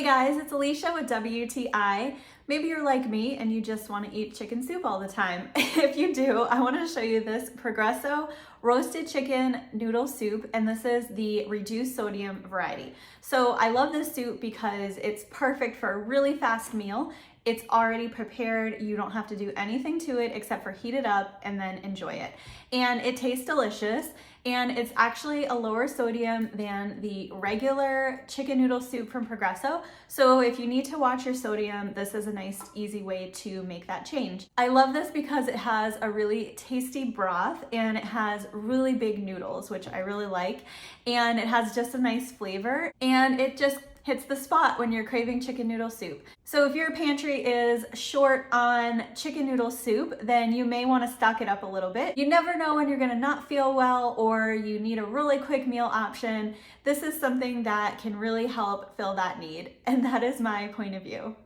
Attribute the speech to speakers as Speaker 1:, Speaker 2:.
Speaker 1: Hey guys, it's Alicia with WTI. Maybe you're like me and you just want to eat chicken soup all the time. If you do, I want to show you this Progresso roasted chicken noodle soup, and this is the reduced sodium variety. So I love this soup because it's perfect for a really fast meal. It's already prepared. You don't have to do anything to it except for heat it up and then enjoy it. And it tastes delicious, and it's actually a lower sodium than the regular chicken noodle soup from Progresso. So if you need to watch your sodium, this is a nice, easy way to make that change. I love this because it has a really tasty broth and it has really big noodles, which I really like. And it has just a nice flavor, and it just hits the spot when you're craving chicken noodle soup. So if your pantry is short on chicken noodle soup, then you may want to stock it up a little bit. You never know when you're going to not feel well or you need a really quick meal option. This is something that can really help fill that need, and that is my point of view.